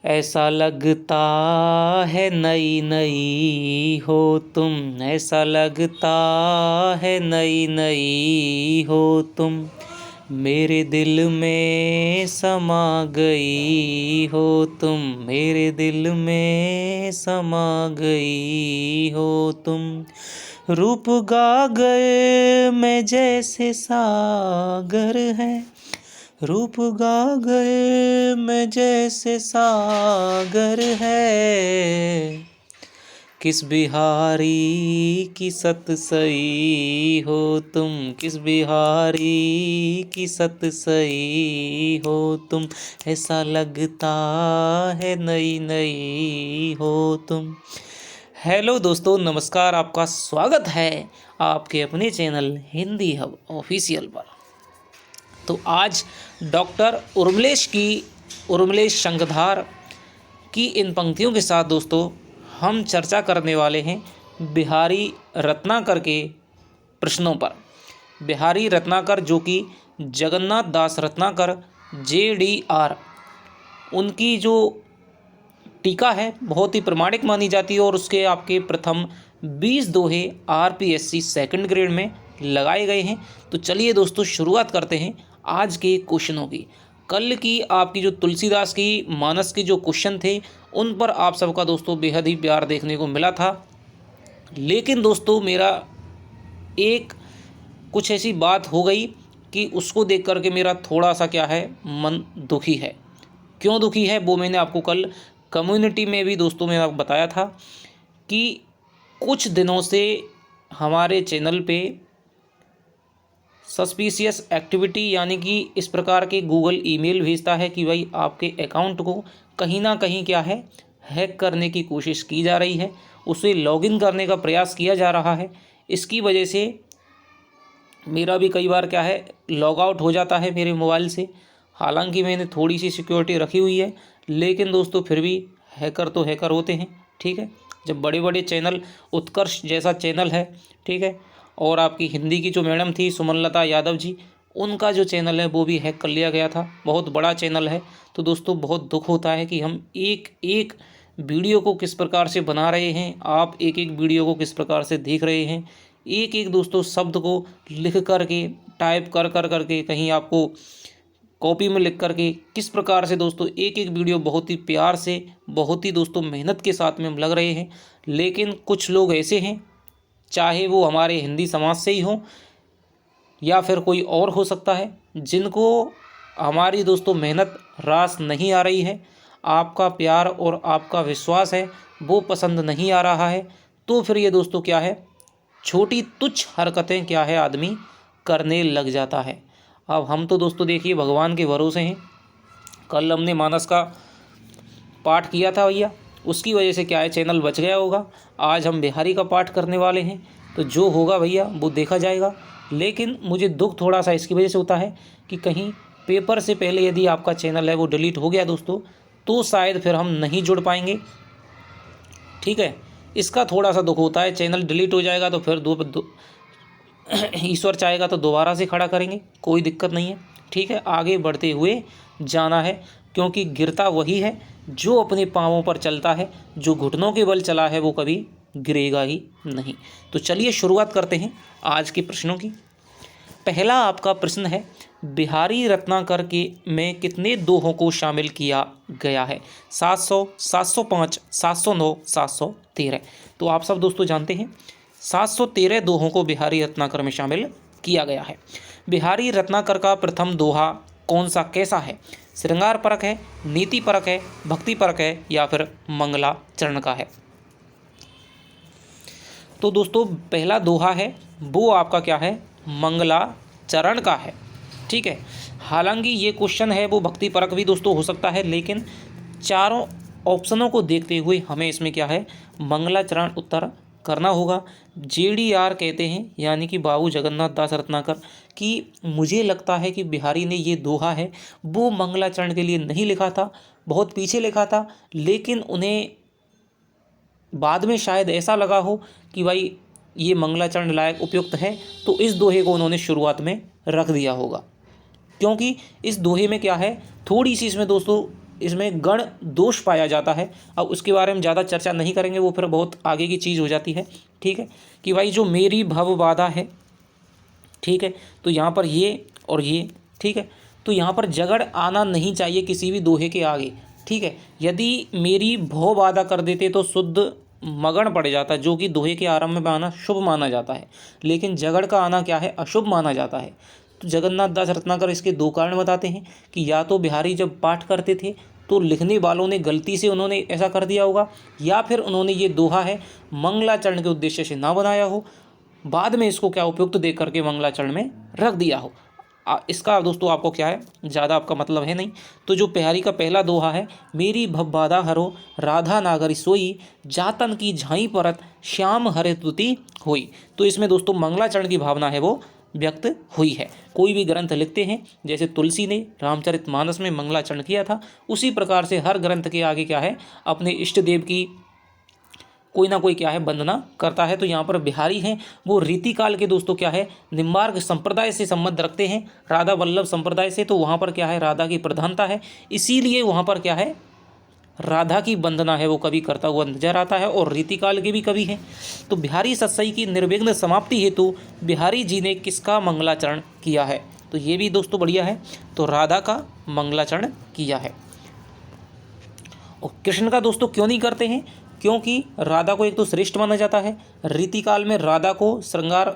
ऐसा लगता है नई नई हो तुम, ऐसा लगता है नई नई हो तुम, मेरे दिल में समा गई हो तुम, मेरे दिल में समा गई हो तुम। रूप गागर में जैसे सागर है, रूप गागर में जैसे सागर है, किस बिहारी की सत सई हो तुम, किस बिहारी की सत सई हो तुम, ऐसा लगता है नई नई हो तुम। हेलो दोस्तों, नमस्कार। आपका स्वागत है आपके अपने चैनल हिंदी हब ऑफिशियल पर। तो आज डॉक्टर उर्मिलेश शंखधार की इन पंक्तियों के साथ दोस्तों हम चर्चा करने वाले हैं बिहारी रत्नाकर के प्रश्नों पर। बिहारी रत्नाकर जो कि जगन्नाथ दास रत्नाकर JDR, उनकी जो टीका है बहुत ही प्रमाणिक मानी जाती है और उसके आपके प्रथम 20 दोहे RPSC सेकंड ग्रेड में लगाए गए हैं। तो चलिए दोस्तों शुरुआत करते हैं आज के क्वेश्चनों की। कल की आपकी जो तुलसीदास की मानस के जो क्वेश्चन थे उन पर आप सबका दोस्तों बेहद ही प्यार देखने को मिला था, लेकिन दोस्तों मेरा एक कुछ ऐसी बात हो गई कि उसको देख करके मेरा थोड़ा सा क्या है मन दुखी है। क्यों दुखी है वो मैंने आपको कल कम्युनिटी में भी दोस्तों मैंने आपको बताया था कि कुछ दिनों से हमारे चैनल पे सस्पिशियस एक्टिविटी यानी कि इस प्रकार के गूगल ईमेल भेजता है कि भाई आपके अकाउंट को कहीं ना कहीं क्या है हैक करने की कोशिश की जा रही है, उसे लॉगिन करने का प्रयास किया जा रहा है। इसकी वजह से मेरा भी कई बार क्या है लॉग आउट हो जाता है मेरे मोबाइल से। हालांकि मैंने थोड़ी सी सिक्योरिटी रखी हुई है, लेकिन दोस्तों फिर भी हैकर तो हैकर होते हैं। ठीक है, जब बड़े बड़े चैनल, उत्कर्ष जैसा चैनल है, ठीक है, और आपकी हिंदी की जो मैडम थी सुमनलता यादव जी, उनका जो चैनल है वो भी हैक कर लिया गया था। बहुत बड़ा चैनल है। तो दोस्तों बहुत दुख होता है कि हम एक एक वीडियो को किस प्रकार से बना रहे हैं, आप एक एक वीडियो को किस प्रकार से देख रहे हैं, एक एक दोस्तों शब्द को लिख करके टाइप कर कर करके कहीं आपको कॉपी में लिख करके किस प्रकार से दोस्तों एक एक वीडियो बहुत ही प्यार से, बहुत ही दोस्तों मेहनत के साथ में हम लग रहे हैं। लेकिन कुछ लोग ऐसे हैं, चाहे वो हमारे हिंदी समाज से ही हो या फिर कोई और हो सकता है, जिनको हमारी दोस्तों मेहनत रास नहीं आ रही है, आपका प्यार और आपका विश्वास है वो पसंद नहीं आ रहा है। तो फिर ये दोस्तों क्या है छोटी तुच्छ हरकतें क्या है आदमी करने लग जाता है। अब हम तो दोस्तों देखिए भगवान के भरोसे हैं। कल हमने मानस का पाठ किया था भैया, उसकी वजह से क्या है चैनल बच गया होगा। आज हम बिहारी का पाठ करने वाले हैं, तो जो होगा भैया वो देखा जाएगा। लेकिन मुझे दुख थोड़ा सा इसकी वजह से होता है कि कहीं पेपर से पहले यदि आपका चैनल है वो डिलीट हो गया दोस्तों, तो शायद फिर हम नहीं जुड़ पाएंगे। ठीक है, इसका थोड़ा सा दुख होता है। चैनल डिलीट हो जाएगा तो फिर ईश्वर चाहेगा तो दोबारा से खड़ा करेंगे, कोई दिक्कत नहीं है। ठीक है, आगे बढ़ते हुए जाना है, क्योंकि गिरता वही है जो अपने पाँवों पर चलता है। जो घुटनों के बल चला है वो कभी गिरेगा ही नहीं। तो चलिए शुरुआत करते हैं आज के प्रश्नों की। पहला आपका प्रश्न है, बिहारी रत्नाकर के में कितने दोहों को शामिल किया गया है? 700, 705, 709, 713। तो आप सब दोस्तों जानते हैं 713 दोहों को बिहारी रत्नाकर में शामिल किया गया है। बिहारी रत्नाकर का प्रथम दोहा कौन सा कैसा है? श्रृंगार परक है, नीति परक है, भक्ति परक है या फिर मंगलाचरण का है? तो दोस्तों पहला दोहा है वो आपका क्या है मंगलाचरण का है। ठीक है, हालांकि ये क्वेश्चन है वो भक्ति परक भी दोस्तों हो सकता है, लेकिन चारों ऑप्शनों को देखते हुए हमें इसमें क्या है मंगलाचरण उत्तर करना होगा। JDR कहते हैं यानी कि बाबू जगन्नाथ दास रत्नाकर कि मुझे लगता है कि बिहारी ने ये दोहा है वो मंगलाचरण के लिए नहीं लिखा था, बहुत पीछे लिखा था, लेकिन उन्हें बाद में शायद ऐसा लगा हो कि भाई ये मंगलाचरण लायक उपयुक्त है, तो इस दोहे को उन्होंने शुरुआत में रख दिया होगा। क्योंकि इस दोहे में क्या है थोड़ी सी इसमें दोस्तों इसमें गण दोष पाया जाता है। अब उसके बारे में ज़्यादा चर्चा नहीं करेंगे, वो फिर बहुत आगे की चीज़ हो जाती है। ठीक है, कि भाई जो मेरी भव बाधा है, ठीक है, तो यहाँ पर ये और ये, ठीक है, तो यहाँ पर जगड़ आना नहीं चाहिए किसी भी दोहे के आगे। ठीक है, यदि मेरी भव बाधा कर देते तो शुद्ध मगन पड़ जाता, जो कि दोहे के आरंभ में आना शुभ माना जाता है, लेकिन जगड़ का आना क्या है, अशुभ माना जाता है। तो जगन्नाथ दास रत्नाकर इसके दो कारण बताते हैं कि या तो बिहारी जब पाठ करते थे तो लिखने वालों ने गलती से उन्होंने ऐसा कर दिया होगा, या फिर उन्होंने ये दोहा है मंगलाचरण के उद्देश्य से ना बनाया हो, बाद में इसको क्या उपयुक्त दे करके मंगलाचरण में रख दिया हो। इसका दोस्तों आपको क्या है, ज़्यादा आपका मतलब है नहीं। तो जो बिहारी का पहला दोहा है, मेरी भवबाधा हरो राधा नागरी सोई, जातन की झाई परत श्याम हरे तुति होई, तो इसमें दोस्तों मंगलाचरण की भावना है वो व्यक्त हुई है। कोई भी ग्रंथ लिखते हैं, जैसे तुलसी ने रामचरितमानस में मंगलाचरण किया था, उसी प्रकार से हर ग्रंथ के आगे क्या है, अपने इष्ट देव की कोई ना कोई क्या है वंदना करता है। तो यहाँ पर बिहारी हैं वो रीतिकाल के दोस्तों क्या है, निम्बार्क संप्रदाय से संबंध रखते हैं, राधा वल्लभ संप्रदाय से, तो वहाँ पर क्या है, राधा की प्रधानता है, इसीलिए वहाँ पर क्या है, राधा की वंदना है वो कवि करता हुआ नजर आता है, और रीतिकाल के भी कवि हैं। तो बिहारी सत्सई की निर्विघ्न समाप्ति हेतु बिहारी जी ने किसका मंगलाचरण किया है, तो ये भी दोस्तों बढ़िया है, तो राधा का मंगलाचरण किया है। और कृष्ण का दोस्तों क्यों नहीं करते हैं, क्योंकि राधा को एक तो श्रेष्ठ माना जाता है, रीतिकाल में राधा को श्रृंगार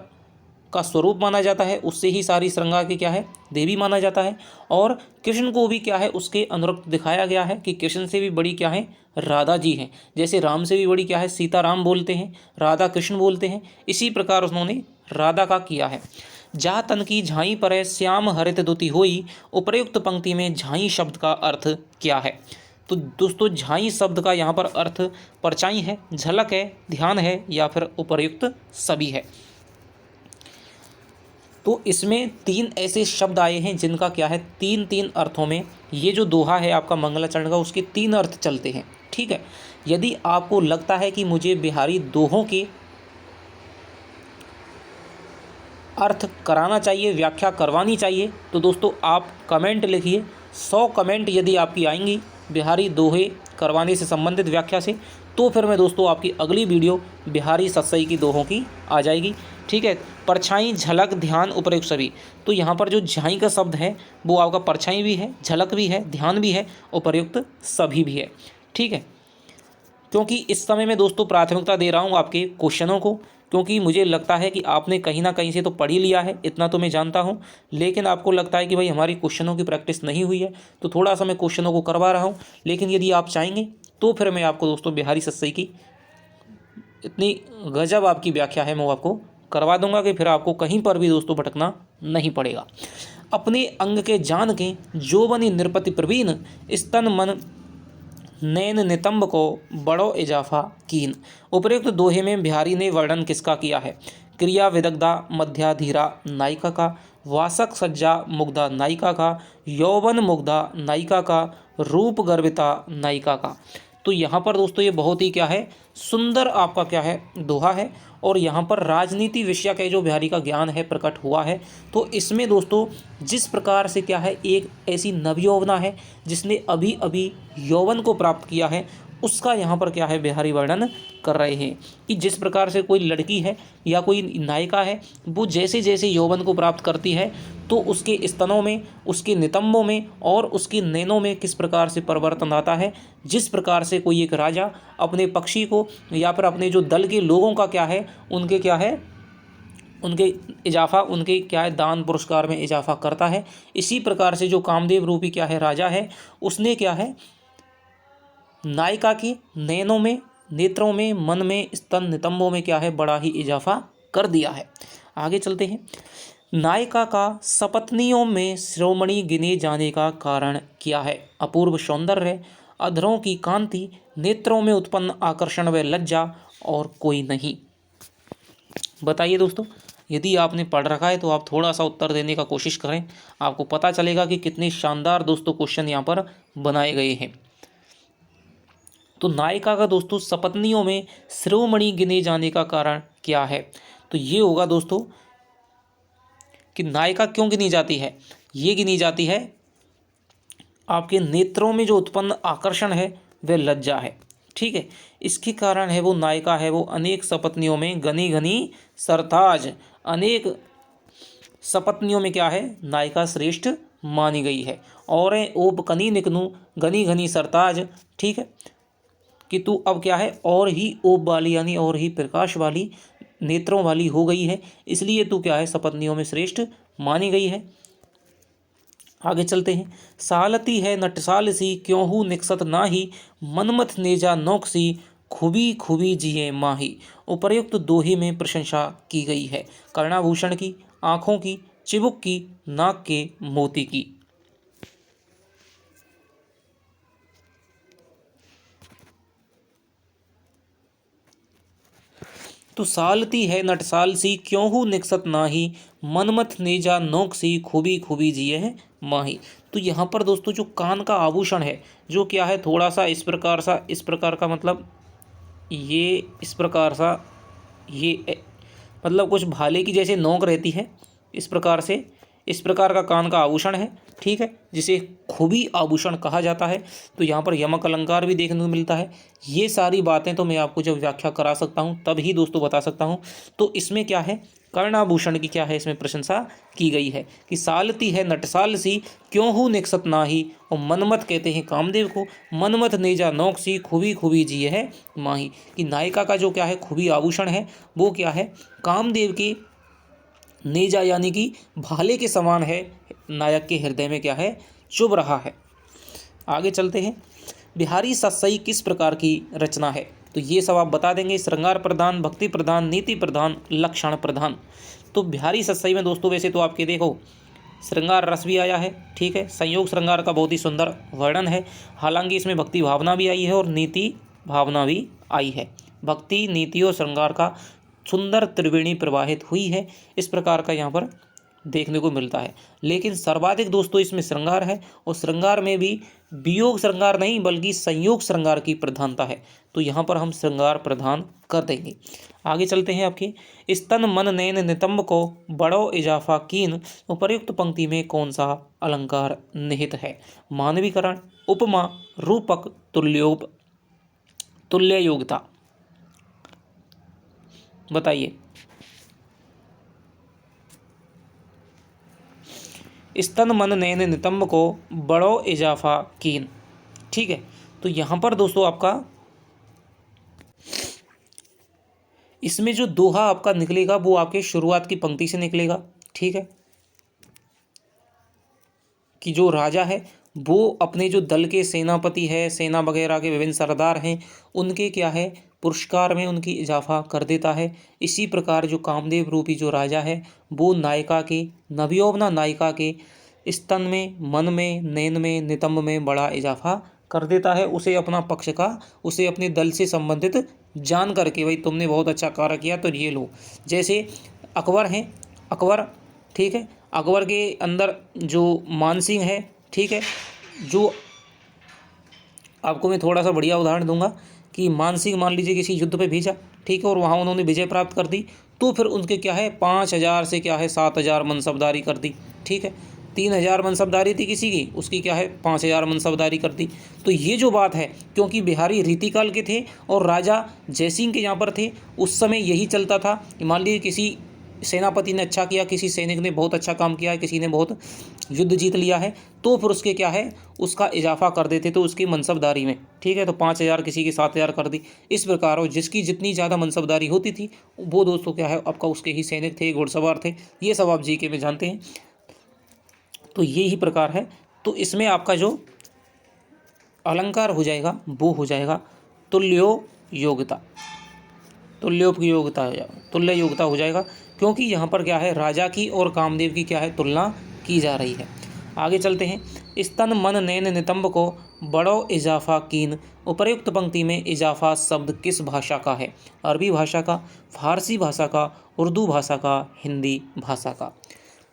का स्वरूप माना जाता है, उससे ही सारी श्रृंगार की क्या है, देवी माना जाता है, और कृष्ण को भी क्या है, उसके अनुरूप दिखाया गया है कि कृष्ण से भी बड़ी क्या है, राधा जी हैं। जैसे राम से भी बड़ी क्या है, सीता राम बोलते हैं, राधा कृष्ण बोलते हैं, इसी प्रकार उन्होंने राधा का किया है। जा तन की झाई पर श्याम हरित दुति होई, उपर्युक्त पंक्ति में झाई शब्द का अर्थ क्या है, तो दोस्तों झाई शब्द का यहाँ पर अर्थ परछाई है, झलक है, ध्यान है, या फिर उपर्युक्त सभी है। तो इसमें तीन ऐसे शब्द आए हैं जिनका क्या है, तीन तीन अर्थों में ये जो दोहा है आपका मंगलाचरण का, उसके तीन अर्थ चलते हैं। ठीक है, यदि आपको लगता है कि मुझे बिहारी दोहों के अर्थ कराना चाहिए, व्याख्या करवानी चाहिए, तो दोस्तों आप कमेंट लिखिए। 100 कमेंट यदि आपकी आएंगी बिहारी दोहे करवाने से संबंधित व्याख्या से, तो फिर मैं दोस्तों आपकी अगली वीडियो बिहारी सत्सई की दोहों की आ जाएगी। ठीक है, परछाई, झलक, ध्यान, उपयुक्त सभी, तो यहाँ पर जो झाई का शब्द है वो आपका परछाई भी है, झलक भी है, ध्यान भी है, उपयुक्त सभी भी है। ठीक है, क्योंकि इस समय मैं दोस्तों प्राथमिकता दे रहा हूँ आपके क्वेश्चनों को, क्योंकि मुझे लगता है कि आपने कहीं ना कहीं से तो पढ़ ही लिया है, इतना तो मैं जानता हूँ, लेकिन आपको लगता है कि भाई हमारी क्वेश्चनों की प्रैक्टिस नहीं हुई है, तो थोड़ा सा मैं क्वेश्चनों को करवा रहा हूँ। लेकिन यदि आप चाहेंगे तो फिर मैं आपको दोस्तों बिहारी सत्सई की इतनी गजब आपकी व्याख्या है, मैं आपको करवा दूंगा कि फिर आपको कहीं पर भी दोस्तों भटकना नहीं पड़ेगा। अपने अंग के जान के जो बनी निरपति प्रवीण, स्तन मन नैन नितंब को बड़ो इजाफा कीन, उपयुक्त दोहे में बिहारी ने वर्णन किसका किया है, क्रिया विदग्धा मध्याधीरा नायिका का, वासक सज्जा मुग्धा नायिका का, यौवन मुग्धा नायिका का, रूप गर्विता नायिका का। तो यहाँ पर दोस्तों ये बहुत ही क्या है, सुंदर आपका क्या है, दोहा है, और यहाँ पर राजनीति विषय का जो बिहारी का ज्ञान है प्रकट हुआ है। तो इसमें दोस्तों जिस प्रकार से क्या है, एक ऐसी नवयौवना है जिसने अभी अभी यौवन को प्राप्त किया है, उसका यहाँ पर क्या है बिहारी वर्णन कर रहे हैं कि जिस प्रकार से कोई लड़की है या कोई नायिका है, वो जैसे जैसे यौवन को प्राप्त करती है तो उसके स्तनों में, उसके नितंबों में और उसके नैनों में किस प्रकार से परिवर्तन आता है। जिस प्रकार से कोई एक राजा अपने पक्षी को या फिर अपने जो दल के लोगों का क्या है, उनके क्या है, उनके इजाफा, उनके क्या है, दान पुरस्कार में इजाफा करता है। इसी प्रकार से जो कामदेव रूपी क्या है राजा है, उसने क्या है नायिका के नैनों में, नेत्रों में, मन में, स्तन नितंबों में क्या है बड़ा ही इजाफा कर दिया है। आगे चलते हैं। नायिका का सपत्नियों में शिरोमणि गिने जाने का कारण क्या है, अपूर्व सौंदर्य, अधरों की कांति, नेत्रों में उत्पन्न आकर्षण व लज्जा, और कोई नहीं। बताइए दोस्तों, यदि आपने पढ़ रखा है तो आप थोड़ा सा उत्तर देने का कोशिश करें, आपको पता चलेगा कि कितने शानदार दोस्तों क्वेश्चन यहाँ पर बनाए गए हैं। तो नायिका का दोस्तों सपत्नियों में शिरोमणि गिने जाने का कारण क्या है, तो ये होगा दोस्तों कि नायिका क्यों गिनी जाती है, ये गिनी जाती है आपके नेत्रों में जो उत्पन्न आकर्षण है वह लज्जा है। ठीक है, इसके कारण है वो नायिका है वो अनेक सपत्नियों में घनी घनी सरताज, अनेक सपत्नियों में क्या है नायिका श्रेष्ठ मानी गई है। और ओप कनी निकनू घनी घनी सरताज, ठीक है, कि तू अब क्या है और ही ओप वाली यानी और ही प्रकाश वाली नेत्रों वाली हो गई है, इसलिए तू क्या है सपत्नियों में श्रेष्ठ मानी गई है। आगे चलते हैं। सालती है नटसाल सी क्यों हूँ निकसत नाही, मनमथ नेजा नौक सी खूबी खूबी जिए माही। उपर्युक्त दोहे में प्रशंसा की गई है कर्णाभूषण की, आँखों की, चिबुक की, नाक के मोती की। तो सालती है नटसाल सी क्यों हूँ निकसत नाही, मनमथ नेजा नोक सी खूबी खूबी जिए है माही। तो यहाँ पर दोस्तों जो कान का आभूषण है जो क्या है थोड़ा सा इस प्रकार का मतलब ये इस प्रकार सा मतलब कुछ भाले की जैसे नोक रहती है, इस प्रकार से इस प्रकार का कान का आभूषण है। ठीक है, जिसे खूबी आभूषण कहा जाता है। तो यहाँ पर यमक अलंकार भी देखने को मिलता है। ये सारी बातें तो मैं आपको जब व्याख्या करा सकता हूँ तभी दोस्तों बता सकता हूँ। तो इसमें क्या है कर्णाभूषण की क्या है इसमें प्रशंसा की गई है कि सालती है नटसाल सी क्यों हूँ निकसत नाही, और मनमथ कहते हैं कामदेव को, मनमथ नेजा नौक सी खूबी खूबी जिए है माही। कि नायिका का जो क्या है खूबी आभूषण है वो क्या है कामदेव की नेजा यानी कि भाले के समान है, नायक के हृदय में क्या है चुभ रहा है। आगे चलते हैं। बिहारी सत्सई किस प्रकार की रचना है, तो ये सब आप बता देंगे। श्रृंगार प्रधान, भक्ति प्रधान, नीति प्रधान, लक्षण प्रधान। तो बिहारी सत्सई में दोस्तों वैसे तो आपके देखो श्रृंगार रस भी आया है, ठीक है, संयोग श्रृंगार का बहुत ही सुंदर वर्णन है। हालांकि इसमें भक्ति भावना भी आई है और नीति भावना भी आई है। भक्ति, नीति और श्रृंगार का सुंदर त्रिवेणी प्रवाहित हुई है, इस प्रकार का यहाँ पर देखने को मिलता है। लेकिन सर्वाधिक दोस्तों इसमें श्रृंगार है, और श्रृंगार में भी वियोग श्रृंगार नहीं बल्कि संयोग श्रृंगार की प्रधानता है। तो यहाँ पर हम श्रृंगार प्रधान कर देंगे। आगे चलते हैं। आपके स्तन मन नैन नितंब को बड़ो इजाफा कीन, उपर्युक्त पंक्ति में कौन सा अलंकार निहित है। मानवीकरण, उपमा, रूपक, तुल्य योग्यता, बताइए। स्तन मन नैन नितंब को बड़ो इजाफा कीन, ठीक है। तो यहाँ पर दोस्तों आपका इसमें जो दोहा आपका निकलेगा वो आपके शुरुआत की पंक्ति से निकलेगा, ठीक है, कि जो राजा है वो अपने जो दल के सेनापति है, सेना वगैरह के विभिन्न सरदार हैं, उनके क्या है पुरस्कार में उनकी इजाफा कर देता है। इसी प्रकार जो कामदेव रूपी जो राजा है वो नायिका के, नवयौवना नायिका के स्तन में, मन में, नैन में, नितंब में बड़ा इजाफा कर देता है। उसे अपना पक्ष का, उसे अपने दल से संबंधित जान करके भाई तुमने बहुत अच्छा कार्य किया तो ये लो। जैसे अकबर हैं, अकबर, ठीक है, अकबर के अंदर जो मानसिंह है, ठीक है, जो आपको मैं थोड़ा सा बढ़िया उदाहरण दूंगा कि मानसिंह मान लीजिए किसी युद्ध पे भेजा, ठीक है, और वहाँ उन्होंने विजय प्राप्त कर दी, तो फिर उनके क्या है 5,000 से क्या है 7,000 मनसबदारी कर दी, ठीक है, 3,000 मनसबदारी थी किसी की, उसकी क्या है 5,000 मनसबदारी कर दी। तो ये जो बात है क्योंकि बिहारी रीतिकाल के थे और राजा जयसिंह के यहाँ पर थे, उस समय यही चलता था कि मान लीजिए किसी सेनापति ने अच्छा किया, किसी सैनिक ने बहुत अच्छा काम किया है, किसी ने बहुत युद्ध जीत लिया है, तो फिर उसके क्या है उसका इजाफा कर देते तो उसकी मनसबदारी में, ठीक है, तो 5,000 किसी की 7,000 कर दी। इस प्रकार हो जिसकी जितनी ज़्यादा मनसबदारी होती थी वो दोस्तों क्या है आपका उसके ही सैनिक थे, घुड़सवार थे। ये सब आप जीके में जानते हैं। तो ये ही प्रकार है। तो इसमें आपका जो अलंकार हो जाएगा वो हो जाएगा तुल्यो योग्यता, तुल्य योग्यता हो जाएगा, क्योंकि यहाँ पर क्या है राजा की और कामदेव की क्या है तुलना की जा रही है। आगे चलते हैं। स्तन मन नैन नितंब को बड़ो इजाफा कीन, उपर्युक्त पंक्ति में इजाफा शब्द किस भाषा का है। अरबी भाषा का, फारसी भाषा का, उर्दू भाषा का, हिंदी भाषा का।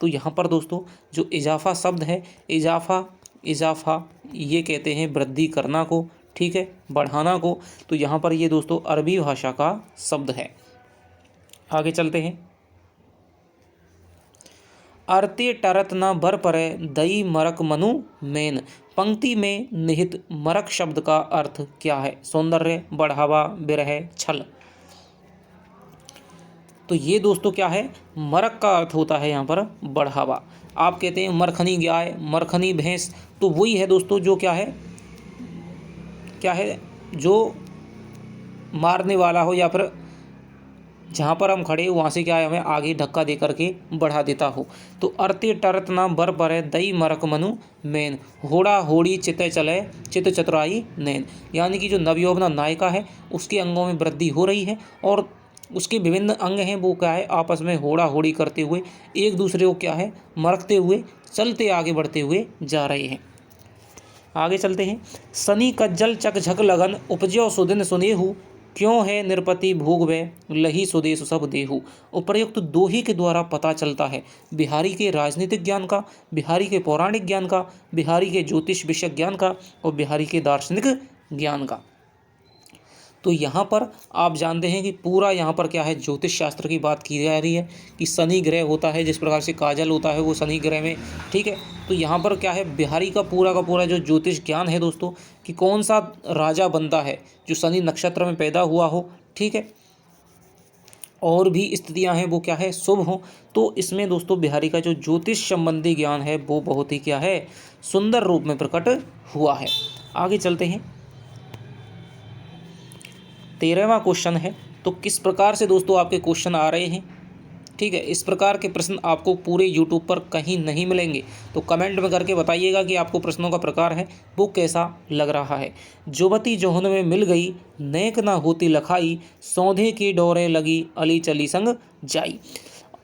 तो यहाँ पर दोस्तों जो इजाफा शब्द है, इजाफा ये कहते हैं वृद्धि करना को, ठीक है, बढ़ाना को। तो यहाँ पर ये दोस्तों अरबी भाषा का शब्द है। आगे चलते हैं। अरते टरत न बर परे दई मरक मनु मेन, पंक्ति में निहित मरक शब्द का अर्थ क्या है? सौंदर्य, बढ़ावा, विरह, छल। तो ये दोस्तों क्या है? मरक का अर्थ होता है यहाँ पर बढ़ावा। आप कहते हैं मरखनी गाय, मरखनी भैंस, तो वही है दोस्तों जो क्या है जो मारने वाला हो या फिर जहाँ पर हम खड़े हो वहाँ से क्या है हमें आगे धक्का दे करके बढ़ा देता हो। तो अर्ते टरत ना बर पर दई मरक मनु मैन, होड़ा होड़ी चित चले चित चतुराई नैन। यानी कि जो नवयौवना नायिका है उसके अंगों में वृद्धि हो रही है और उसके विभिन्न अंग हैं वो क्या है आपस में होड़ा होड़ी करते हुए एक दूसरे को क्या है मरकते हुए चलते आगे बढ़ते हुए जा रहे हैं। आगे चलते हैं। सनी कज्जल चक झक लगन उपजो सुदिन सुनेहु, क्यों है निरपति भोग वे लही स्वदेश सब देहु। उपर्युक्त दोहे के द्वारा पता चलता है बिहारी के राजनीतिक ज्ञान का, बिहारी के पौराणिक ज्ञान का, बिहारी के ज्योतिष विषयक ज्ञान का और बिहारी के दार्शनिक ज्ञान का। तो यहाँ पर आप जानते हैं कि पूरा यहाँ पर क्या है ज्योतिष शास्त्र की बात की जा रही है कि शनि ग्रह होता है, जिस प्रकार से काजल होता है वो शनि ग्रह में, ठीक है। तो यहाँ पर क्या है बिहारी का पूरा जो ज्योतिष ज्ञान है दोस्तों कि कौन सा राजा बनता है जो शनि नक्षत्र में पैदा हुआ हो, ठीक है, और भी स्थितियाँ हैं वो क्या है शुभ हो। तो इसमें दोस्तों बिहारी का जो ज्योतिष संबंधी ज्ञान है वो बहुत ही क्या है सुंदर रूप में प्रकट हुआ है। आगे चलते हैं। 13वां क्वेश्चन है। तो किस प्रकार से दोस्तों आपके क्वेश्चन आ रहे हैं, ठीक है, इस प्रकार के प्रश्न आपको पूरे यूट्यूब पर कहीं नहीं मिलेंगे। तो कमेंट में करके बताइएगा कि आपको प्रश्नों का प्रकार है वो कैसा लग रहा है। जुवती जोहन में मिल गई नेक ना होती लखाई, सौंधे की डोरे लगी अली चली संग जाई।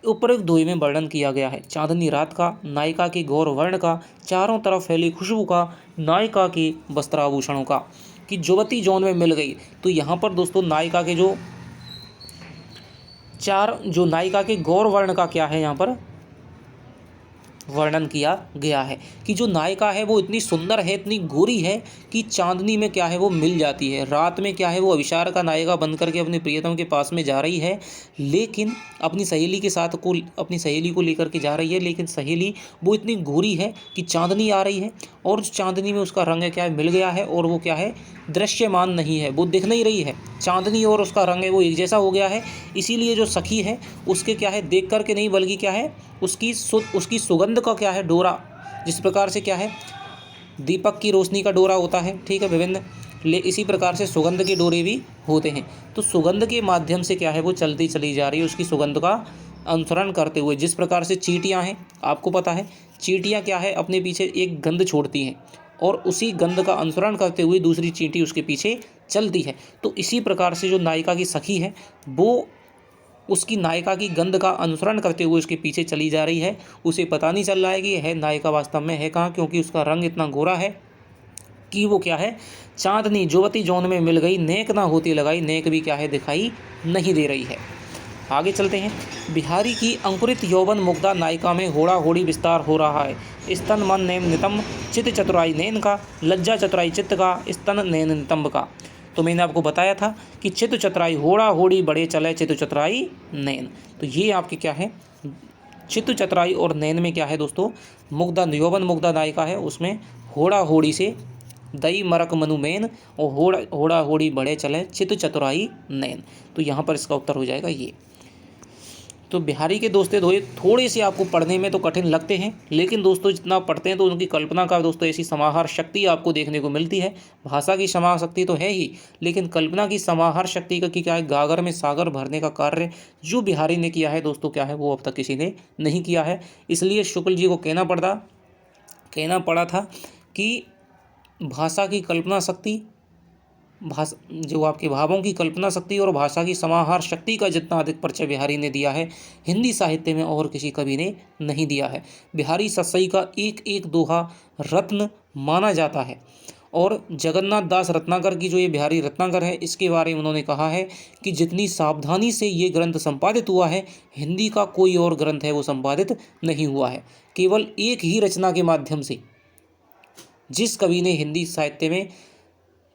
उपरोक्त दोहे में वर्णन किया गया है चांदनी रात का, नायिका के गौर वर्ण का, चारों तरफ फैली खुशबू का, नायिका के वस्त्राभूषणों का। कि जुवती जौन में मिल गई, तो यहाँ पर दोस्तों नायिका के जो नायिका के गौर वर्ण का क्या है यहाँ पर वर्णन किया गया है कि जो नायिका है वो इतनी सुंदर है, इतनी गोरी है कि चांदनी में क्या है वो मिल जाती है। रात में क्या है वो अभिसार का नायिका बन करके अपने प्रियतम के पास में जा रही है, लेकिन अपनी सहेली को लेकर के जा रही है, लेकिन सहेली वो इतनी गोरी है कि चांदनी आ रही है और चांदनी में उसका रंग क्या है मिल गया है और वो क्या है दृश्यमान नहीं है, वो दिख नहीं रही है। चांदनी और उसका रंग है वो एक जैसा हो गया है, इसीलिए जो सखी है उसके क्या है देख करके नहीं बल्कि क्या है उसकी सुगंध का क्या है डोरा, जिस प्रकार से क्या है दीपक की रोशनी का डोरा होता है, ठीक है, विभिन्न इसी प्रकार से सुगंध के डोरे भी होते हैं। तो सुगंध के माध्यम से क्या है वो चलती चली जा रही है उसकी सुगंध का अनुसरण करते हुए। जिस प्रकार से चींटियाँ हैं, आपको पता है चींटियाँ क्या है अपने पीछे एक गंध छोड़ती हैं और उसी गंध का अनुसरण करते हुए दूसरी चींटी उसके पीछे चलती है। तो इसी प्रकार से जो नायिका की सखी है वो उसकी नायिका की गंध का अनुसरण करते हुए उसके पीछे चली जा रही है। उसे पता नहीं चल रहा है कि यह नायिका वास्तव में है कहाँ, क्योंकि उसका रंग इतना गोरा है कि वो क्या है चांदनी जुवती जौन में मिल गई नेक ना होती लगाई, नेक भी क्या है दिखाई नहीं दे रही है। आगे चलते हैं। बिहारी की अंकुरित यौवन मुग्धा नायिका में होड़ा होड़ी विस्तार हो रहा है। स्तन मन नेम नितंब चित्त चतुराई नैन का, लज्जा चतुराई चित्त का, स्तन नैन नितंब का। तो मैंने आपको बताया था कि चित्त चतुराई होड़ा होड़ी बड़े चले चित्त चतुराई नैन। तो ये आपके क्या है चित्त चतुराई और नैन में क्या है दोस्तों मुग्धा यौवन मुग्धा नायिका है, उसमें होड़ा होड़ी से दई मरक मनु मैन और होड़ा होड़ी बड़े चले चित्त चतुराई नैन। तो यहाँ पर इसका उत्तर हो जाएगा ये। तो बिहारी के दोस्ते थोड़े से आपको पढ़ने में तो कठिन लगते हैं, लेकिन दोस्तों जितना पढ़ते हैं तो उनकी कल्पना का दोस्तों ऐसी समाहार शक्ति आपको देखने को मिलती है। भाषा की समाहार शक्ति तो है ही, लेकिन कल्पना की समाहार शक्ति का क्या है गागर में सागर भरने का कार्य जो बिहारी ने किया है दोस्तों क्या है वो अब तक किसी ने नहीं किया है। इसलिए शुक्ल जी को कहना पड़ा था कि भाषा की कल्पना शक्ति जो आपके भावों की कल्पना शक्ति और भाषा की समाहार शक्ति का जितना अधिक परिचय बिहारी ने दिया है हिंदी साहित्य में और किसी कवि ने नहीं दिया है। बिहारी सतसई का एक एक दोहा रत्न माना जाता है और जगन्नाथ दास रत्नाकर की जो ये बिहारी रत्नाकर है इसके बारे में उन्होंने कहा है कि जितनी सावधानी से ये ग्रंथ संपादित हुआ है हिंदी का कोई और ग्रंथ है वो संपादित नहीं हुआ है। केवल एक ही रचना के माध्यम से जिस कवि ने हिंदी साहित्य में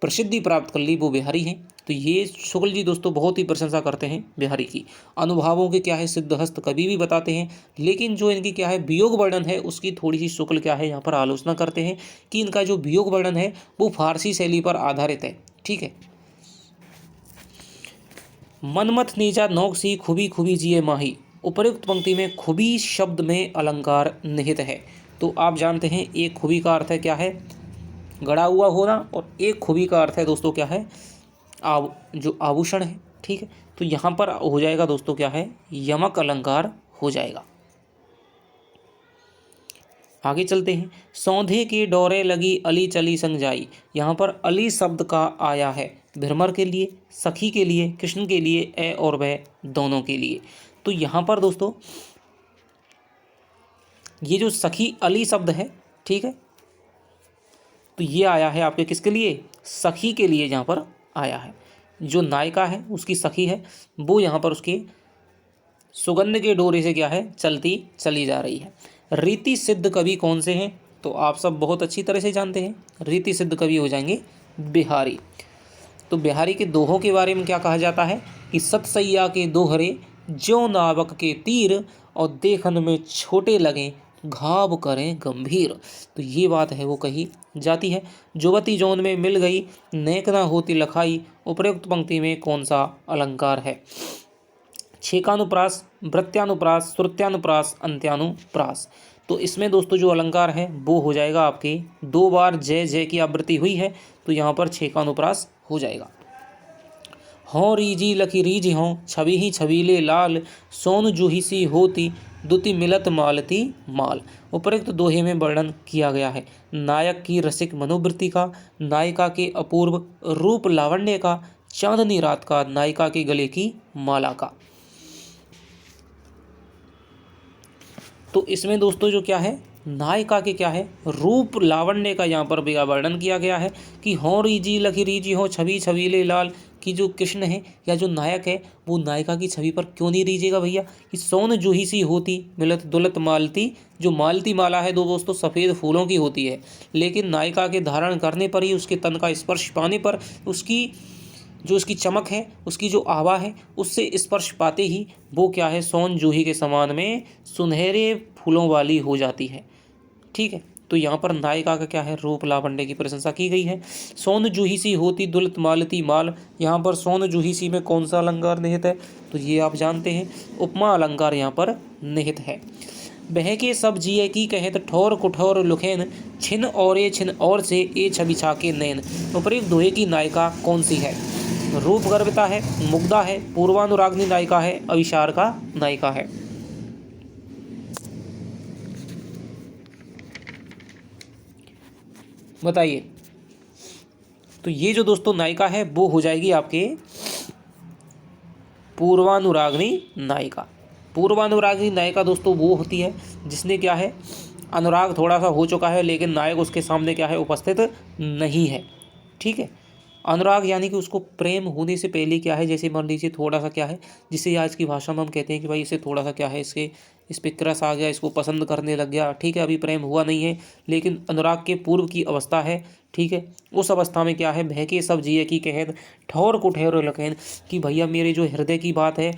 प्रसिद्धि प्राप्त कर ली वो बिहारी हैं। तो तो ये शुक्ल जी दोस्तों बहुत ही प्रशंसा करते हैं बिहारी की। अनुभावों के क्या है सिद्धहस्त कवि भी बताते हैं, लेकिन जो इनकी क्या है वियोग वर्णन है उसकी थोड़ी सी शुक्ल क्या है यहाँ पर आलोचना करते हैं कि इनका जो वियोग वर्णन है वो फारसी शैली पर आधारित है। ठीक है। मनमथ नीचा नौक सी खुबी खुबी जिए माही, उपयुक्त पंक्ति में खुबी शब्द में अलंकार निहित है। तो आप जानते हैं एक खुबी का अर्थ है क्या है, गड़ा हुआ होना, और एक खुबी का अर्थ है दोस्तों क्या है, जो आभूषण है। ठीक है। तो यहाँ पर हो जाएगा दोस्तों क्या है, यमक अलंकार हो जाएगा। आगे चलते हैं। सौंधे के डोरे लगी अली चली संग जाई, यहाँ पर अली शब्द का आया है भ्रमर के लिए, सखी के लिए, कृष्ण के लिए, ए और वह दोनों के लिए। तो यहाँ पर दोस्तों ये जो सखी अली शब्द है, ठीक है, तो ये आया है आपके किसके लिए, सखी के लिए यहाँ पर आया है। जो नायिका है उसकी सखी है, वो यहाँ पर उसके सुगंध के डोरे से क्या है, चलती चली जा रही है। रीति सिद्ध कवि कौन से हैं, तो आप सब बहुत अच्छी तरह से जानते हैं, रीति सिद्ध कवि हो जाएंगे बिहारी। तो बिहारी के दोहों के बारे में क्या कहा जाता है कि सतसैया के दोहरे ज्यों नावक के तीर, और देखन में छोटे लगें घाव करें गंभीर। तो ये बात है वो कही जाती है। जुवती जौन में मिल गई नेक ना होती लखाई, उपयुक्त पंक्ति में कौन सा अलंकार है। छेकानुप्रास, वृत्यानुप्रास, श्रुत्यानुप्रास, अंत्यानुप्रास। तो इसमें दोस्तों जो अलंकार है वो हो जाएगा आपके, 2 बार जय जय की आवृत्ति हुई है तो यहाँ पर छेकानुप्रास हो जाएगा। हों रीजी लखी रीज हों, छवि ही छबीले लाल, सोन जूही सी होती दुति मिलत मालती माल। उपयुक्त दोहे में वर्णन किया गया है नायक की रसिक मनोवृत्ति का, नायिका के अपूर्व रूप लावण्य का, चांदनी रात का, नायिका के गले की माला का। तो इसमें दोस्तों जो क्या है, नायिका के क्या है, रूप लावण्य का यहाँ पर वर्णन किया गया है कि हों रीजी लखी रीजी हो छवि छबीले लाल, कि जो कृष्ण है या जो नायक है वो नायिका की छवि पर क्यों नहीं रीजेगा भैया, कि सोन जूही सी होती मिलत दुलत मालती, जो मालती माला है दो दोस्तों सफ़ेद फूलों की होती है, लेकिन नायिका के धारण करने पर ही, उसके तन का स्पर्श पाने पर, उसकी जो उसकी चमक है, उसकी जो आभा है, उससे स्पर्श पाते ही वो क्या है, सोन जूही के समान में सुनहरे फूलों वाली हो जाती है। ठीक है। तो यहाँ पर नायिका का क्या है, रूप लावण्य की प्रशंसा की गई है। सोन जूही सी होती दुलत मालती माल, यहाँ पर सोन जूही सी में कौन सा अलंकार निहित है, तो ये आप जानते हैं उपमा अलंकार यहाँ पर निहित है। बहके सब जिए की कहत ठोर कुठोर लुखेन, छिन और से ए छवि छाके नैन। उपयुक्त दोहे की नायिका कौन सी है, रूप गर्विता है, मुग्धा है, पूर्वानुराग्नि नायिका है, अविशार का नायिका है। बताइए। तो ये जो दोस्तों नायिका है वो हो जाएगी आपके पूर्वानुराग्नि नायिका। पूर्वानुराग्नि नायिका दोस्तों वो होती है जिसने क्या है, अनुराग थोड़ा सा हो चुका है लेकिन नायक उसके सामने क्या है, उपस्थित नहीं है। ठीक है। अनुराग यानी कि उसको प्रेम होने से पहले क्या है, जैसे मान लीजिए थोड़ा सा क्या है, जिसे आज की भाषा में हम कहते हैं कि भाई इसे थोड़ा सा क्या है, इस पे क्रश आ गया, इसको पसंद करने लग गया। ठीक है। अभी प्रेम हुआ नहीं है लेकिन अनुराग के पूर्व की अवस्था है। ठीक है। उस अवस्था में क्या है, बहके सब जिए की कहत ठौर को ठहरो लखेन, कि भैया मेरे जो हृदय की बात है,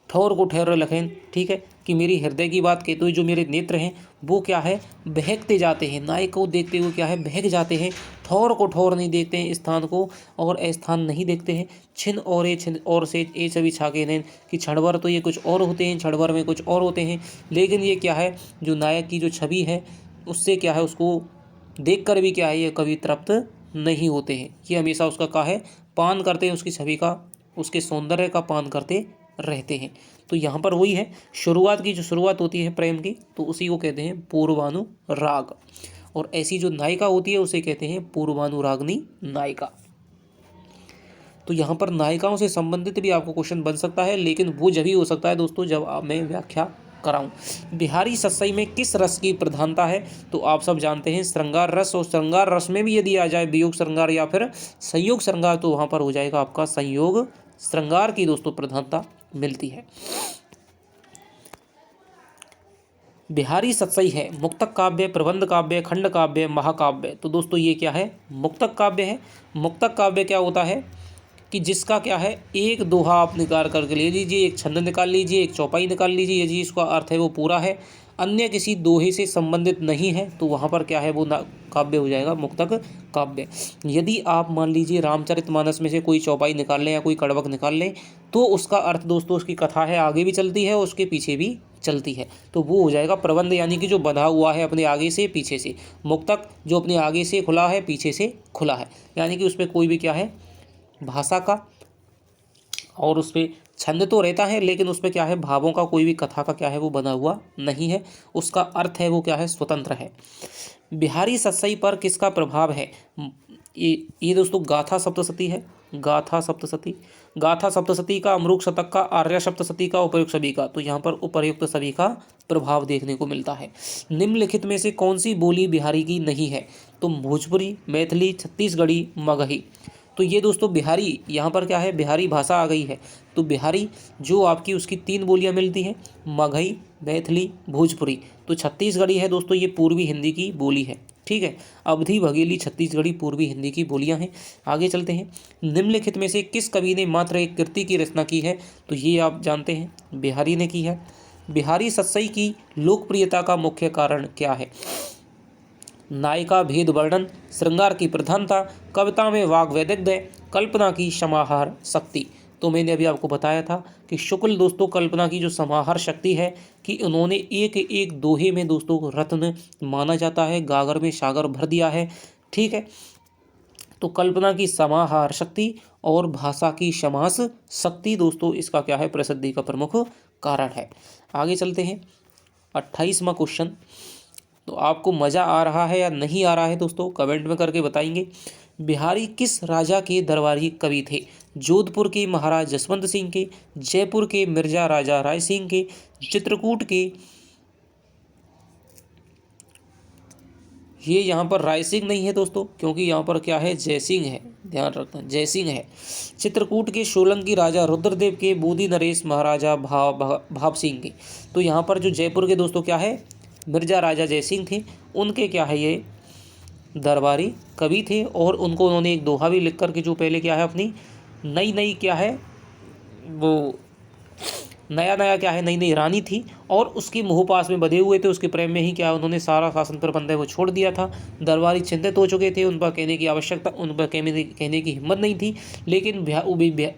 ठौर को ठहरो लखेन, ठीक है, कि मेरी हृदय की बात कहते हुए जो मेरे नेत्र हैं वो क्या है, बहकते जाते हैं, नायक को देखते हुए क्या है, बहक जाते हैं। ठौर को ठौर नहीं देखते हैं स्थान को, और स्थान नहीं देखते हैं। छिन और से ए छवि छाके नैन, कि क्षणभर तो ये कुछ और होते हैं, क्षणभर में कुछ और होते हैं, लेकिन ये क्या है, जो नायक की जो छवि है उससे क्या है, उसको देख कर भी क्या है, ये कभी तृप्त नहीं होते हैं। ये हमेशा उसका क्या है, पान करते हैं, उसकी छवि का, उसके सौंदर्य का पान करते रहते हैं। तो यहाँ पर वही है, शुरुआत की जो शुरुआत होती है प्रेम की, तो उसी को कहते हैं पूर्वानुराग, और ऐसी जो नायिका होती है उसे कहते हैं पूर्वानुराग्नि नायिका। तो यहाँ पर नायिकाओं से संबंधित भी आपको क्वेश्चन बन सकता है, लेकिन वो जब ही हो सकता है दोस्तों जब मैं व्याख्या कराऊं। बिहारी सत्सई में किस रस की प्रधानता है, तो आप सब जानते हैं श्रृंगार रस, और श्रृंगार रस में भी यदि आ जाए वियोग श्रृंगार या फिर संयोग श्रृंगार, तो वहाँ पर हो जाएगा आपका संयोग श्रृंगार की दोस्तों प्रधानता मिलती है। बिहारी सत्सई है मुक्तक काव्य, प्रबंध काव्य, खंड काव्य, महाकाव्य। तो दोस्तों ये क्या है, मुक्तक काव्य है। मुक्तक काव्य क्या होता है, कि जिसका क्या है एक दोहा आप निकाल करके ले लीजिए, एक छंद निकाल लीजिए, एक चौपाई निकाल लीजिए, यदि इसका अर्थ है वो पूरा है, अन्य किसी दोहे से संबंधित नहीं है, तो वहाँ पर क्या है वो ना काव्य हो जाएगा, मुक्तक काव्य। यदि आप मान लीजिए रामचरितमानस में से कोई चौपाई निकाल लें या कोई कड़वक निकाल लें, तो उसका अर्थ दोस्तों उसकी कथा है आगे भी चलती है, उसके पीछे भी चलती है, तो वो हो जाएगा प्रबंध, यानी कि जो बंधा हुआ है अपने आगे से पीछे से। मुक्तक जो अपने आगे से खुला है पीछे से खुला है, यानी कि उसमें कोई भी क्या है भाषा का और उस पर छंद तो रहता है, लेकिन उस पर क्या है भावों का कोई भी कथा का क्या है वो बना हुआ नहीं है, उसका अर्थ है वो क्या है स्वतंत्र है। बिहारी सत्सई पर किसका प्रभाव है? ये दोस्तों गाथा सप्तशती है, गाथा सप्तशती। गाथा सप्तशती का, अमरूक शतक का, आर्या सप्तशती का, उपर्युक्त सभी का, तो यहाँ पर उपर्युक्त सभी का प्रभाव देखने को मिलता है। निम्नलिखित में से कौन सी बोली बिहारी की नहीं है? तो भोजपुरी, मैथिली, छत्तीसगढ़ी, मगही। तो ये दोस्तों बिहारी, यहाँ पर क्या है बिहारी भाषा आ गई है, तो बिहारी जो आपकी उसकी 3 बोलियाँ मिलती हैं, मगही, मैथिली, भोजपुरी। तो छत्तीसगढ़ी है दोस्तों, ये पूर्वी हिंदी की बोली है, ठीक है। अवधी, बघेली, छत्तीसगढ़ी पूर्वी हिंदी की बोलियां हैं। आगे चलते हैं। निम्नलिखित में से किस कवि ने मात्र एक कृति की रचना की है? तो ये आप जानते हैं बिहारी ने की है। बिहारी सत्सई की लोकप्रियता का मुख्य कारण क्या है? नायिका भेद वर्णन, श्रृंगार की प्रधानता, कविता में वाग वैदग्ध्य, कल्पना की समाहार शक्ति। तो मैंने अभी आपको बताया था कि शुक्ल दोस्तों कल्पना की जो समाहार शक्ति है कि उन्होंने एक एक दोहे में दोस्तों रत्न माना जाता है, गागर में सागर भर दिया है, ठीक है। तो कल्पना की समाहार शक्ति और भाषा की समास शक्ति दोस्तों इसका क्या है प्रसिद्धि का प्रमुख कारण है। आगे चलते हैं 28वां क्वेश्चन। तो आपको मज़ा आ रहा है या नहीं आ रहा है दोस्तों कमेंट में करके बताएंगे। बिहारी किस राजा के दरबारी कवि थे? जोधपुर के महाराज जसवंत सिंह के, जयपुर के मिर्जा राजा राय सिंह के, चित्रकूट के, ये यहाँ पर राय सिंह नहीं है दोस्तों, क्योंकि यहाँ पर क्या है जयसिंह है, ध्यान रखना जयसिंह है। चित्रकूट के सोलंकी राजा रुद्रदेव के, बोधी नरेश महाराजा भाव सिंह के। तो यहाँ पर जो जयपुर के दोस्तों क्या है मिर्जा राजा जयसिंह थे, उनके क्या है ये दरबारी कवि थे, और उनको उन्होंने एक दोहा भी लिख कर के जो पहले क्या है अपनी नई नई क्या है वो नया नया क्या है नई नई रानी थी और उसके मोह पास में बधे हुए थे, उसके प्रेम में ही क्या उन्होंने सारा शासन प्रबंध है वो छोड़ दिया था। दरबारी चिंतित हो चुके थे, उन पर कहने की आवश्यकता, उन पर कहने की हिम्मत नहीं थी, लेकिन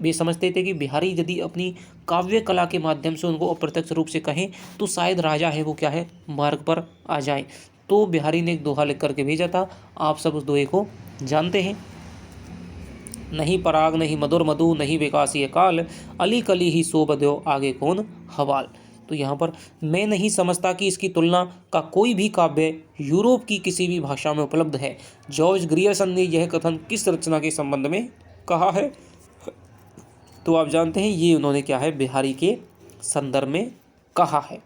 वे समझते थे कि बिहारी यदि अपनी काव्य कला के माध्यम से उनको अप्रत्यक्ष रूप से कहें तो शायद राजा है वो क्या है मार्ग पर आ जाए। तो बिहारी ने एक दोहा लिख करके भेजा था, आप सब उस दोहे को जानते हैं। नहीं पराग नहीं मधुर मधु, नहीं विकासी काल, अली कली ही सो बध्यो आगे कौन हवाल। तो यहाँ पर मैं नहीं समझता कि इसकी तुलना का कोई भी काव्य यूरोप की किसी भी भाषा में उपलब्ध है। जॉर्ज ग्रियर्सन ने यह कथन किस रचना के संबंध में कहा है? तो आप जानते हैं ये उन्होंने क्या है बिहारी के संदर्भ में कहा है।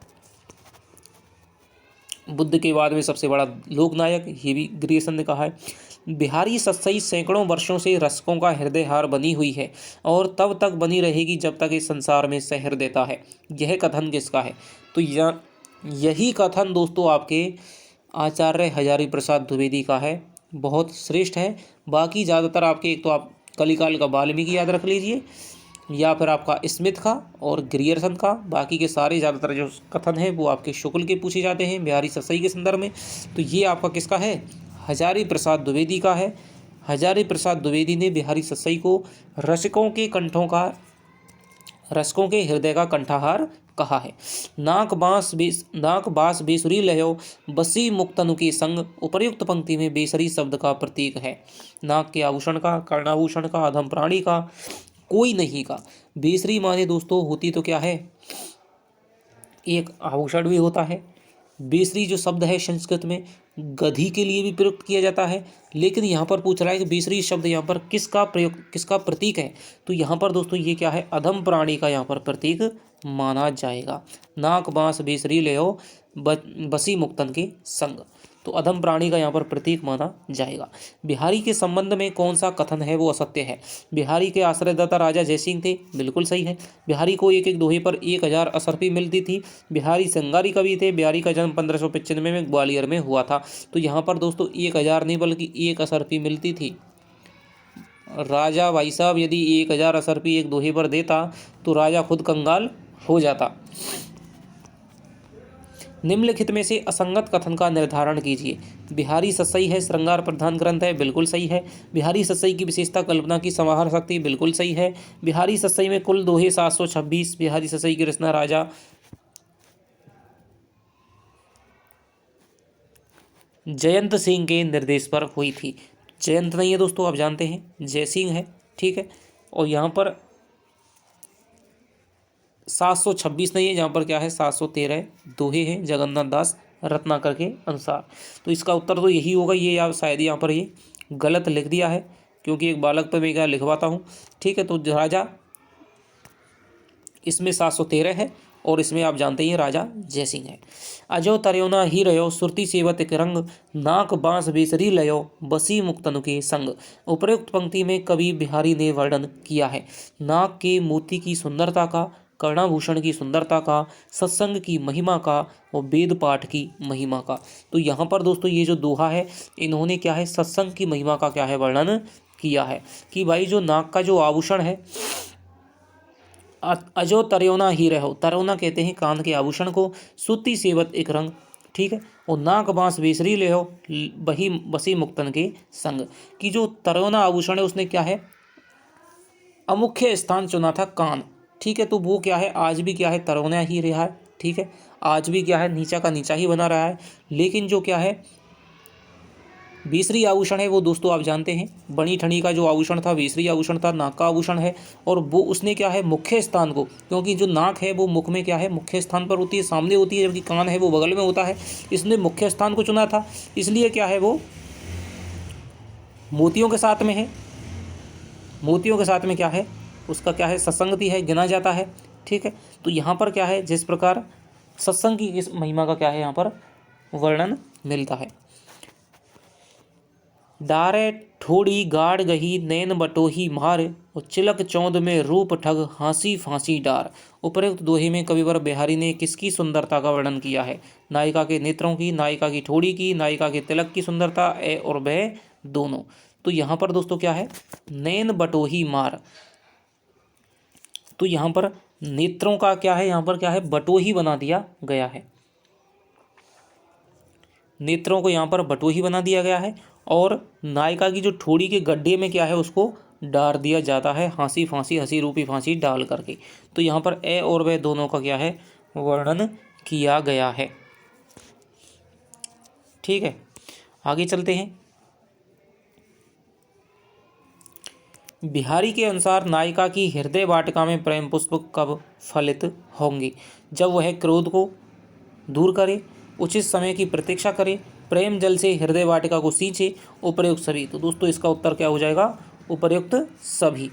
बुद्ध के बाद में सबसे बड़ा लोकनायक, ये भी ग्रियर्सन ने कहा है। बिहारी सत्सई सैकड़ों वर्षों से रसिकों का हृदय हार बनी हुई है और तब तक बनी रहेगी जब तक इस संसार में सहृदयता है। यह कथन किसका है? तो यही कथन दोस्तों आपके आचार्य हजारी प्रसाद द्विवेदी का है, बहुत श्रेष्ठ है। बाकी ज़्यादातर आपके एक तो आप कलिकाल का वाल्मीकि याद रख लीजिए, या फिर आपका स्मिथ का और ग्रियर्सन का। बाकी के सारे ज़्यादातर जो कथन है वो आपके शुक्ल के पूछे जाते हैं बिहारी सत्सई के संदर्भ में। तो ये आपका किसका है? हजारी प्रसाद द्विवेदी का है। हजारी प्रसाद द्विवेदी ने बिहारी सत्सई को रसिकों के हृदय का कंठाहार कहा है। नाक बास बेसुरी लयो, बसी मुक्तनु के संग, उपर्युक्त पंक्ति में बेसरी शब्द का प्रतीक है। नाक के आभूषण का, कर्णाभूषण का, अधम प्राणी का, कोई नहीं का। बेसरी माने दोस्तों होती तो क्या है एक आभूषण भी होता है। बेसरी जो शब्द है संस्कृत में गधी के लिए भी प्रयुक्त किया जाता है, लेकिन यहाँ पर पूछ रहा है कि बेसरी शब्द यहाँ पर किसका प्रतीक है? तो यहाँ पर दोस्तों ये क्या है अधम प्राणी का यहाँ पर प्रतीक माना जाएगा। नाक बांस बेसरी ले हो बसी मुक्तन के संग, तो अधम प्राणी का यहाँ पर प्रतीक माना जाएगा। बिहारी के संबंध में कौन सा कथन है वो असत्य है? बिहारी के आश्रयदाता राजा जयसिंह थे, बिल्कुल सही है। बिहारी को एक एक दोहे पर 1000 असरफी मिलती थी। बिहारी संगारी कवि थे। बिहारी का जन्म 1595 में ग्वालियर में हुआ था। तो यहाँ पर दोस्तों 1000 नहीं बल्कि 1 असरफी मिलती थी। राजा भाई साहब यदि 1000 असरपी एक दोहे पर देता तो राजा खुद कंगाल हो जाता। निम्नलिखित में से असंगत कथन का निर्धारण कीजिए। बिहारी सस्सई है श्रृंगार प्रधान ग्रंथ है, बिल्कुल सही है। बिहारी सस्सई की विशेषता कल्पना की समाहार शक्ति, बिल्कुल सही है। बिहारी सस्सई में कुल दोहे 726। बिहारी सस्सई की रचना राजा जयंत सिंह के निर्देश पर हुई थी। जयंत नहीं है दोस्तों, आप जानते हैं जय सिंह है, ठीक है। और यहाँ पर 726 नहीं है, जहाँ पर क्या है 713 दोहे हैं जगन्नाथ दास रत्नाकर के अनुसार। तो इसका उत्तर तो यही होगा। ये या शायद यहाँ पर ये गलत लिख दिया है, क्योंकि एक बालक पर मैं क्या लिखवाता हूँ, ठीक है। तो राजा इसमें 713 है और इसमें आप जानते ही हैं राजा जयसिंह है। अजो तरयोना ही रयो सुरती सेवत एक रंग, नाक बांस बेसरी लयो बसी मुक्तनु के संग। उपरोक्त पंक्ति में कवि बिहारी ने वर्णन किया है नाक के मोती की सुंदरता का, कर्णाभूषण की सुंदरता का, सत्संग की महिमा का और वेद पाठ की महिमा का। तो यहाँ पर दोस्तों ये जो दोहा है, इन्होंने क्या है सत्संग की महिमा का क्या है वर्णन किया है कि भाई जो नाक का जो आभूषण है, अजो तरयोना ही रहो, तरयोना कहते हैं कान के आभूषण को, सुती सेवत एक रंग, ठीक है। और नाक बांस बेसरी ले हो बही बसी मुक्तन के संग, कि जो तरयोना आभूषण है उसने क्या है अमुख्य स्थान चुना था कान, ठीक है। तो वो क्या है आज भी क्या है तरौना ही रहा है, ठीक है। आज भी क्या है नीचा का नीचा ही बना रहा है। लेकिन जो क्या है बेसरी आभूषण है वो दोस्तों आप जानते हैं बनी ठनी का जो आभूषण था बेसरी आभूषण था, नाक का आभूषण है। और वो उसने क्या है मुख्य स्थान को, क्योंकि जो नाक है वो मुख में क्या है मुख्य स्थान पर होती है, सामने होती है, जबकि कान है वो बगल में होता है। इसने मुख्य स्थान को चुना था, इसलिए क्या है वो मोतियों के साथ में है। मोतियों के साथ में क्या है उसका क्या है सत्संगति है, गिना जाता है, ठीक है। तो यहाँ पर क्या है जिस प्रकार सत्संग की इस महिमा का क्या है यहाँ पर वर्णन मिलता है। डारे ठोड़ी गाड़ गही नैन बटोही मार, और चिलक चौंद में रूप ठग हाँसी फांसी डार। उपरोक्त दोहे में कविवर बिहारी ने किसकी सुंदरता का वर्णन किया है? नायिका के नेत्रों की, नायिका की ठोड़ी की, नायिका के तिलक की सुंदरता, ए और बे दोनों। तो यहाँ पर दोस्तों क्या है नैन बटोही मार, तो यहाँ पर नेत्रों का क्या है यहाँ पर क्या है बटोही बना दिया गया है, नेत्रों को यहाँ पर बटोही बना दिया गया है। और नायिका की जो ठोड़ी के गड्ढे में क्या है उसको डाल दिया जाता है हाँसी फांसी हंसी रूपी फांसी डाल करके। तो यहाँ पर ए और वे दोनों का क्या है वर्णन किया गया है, ठीक है। आगे चलते हैं। बिहारी के अनुसार नायिका की हृदय वाटिका में प्रेम पुष्प कब फलित होंगे? जब वह क्रोध को दूर करे, उचित समय की प्रतीक्षा करे, प्रेम जल से हृदय वाटिका को सींचे, उपर्युक्त सभी। तो दोस्तों इसका उत्तर क्या हो जाएगा उपर्युक्त सभी।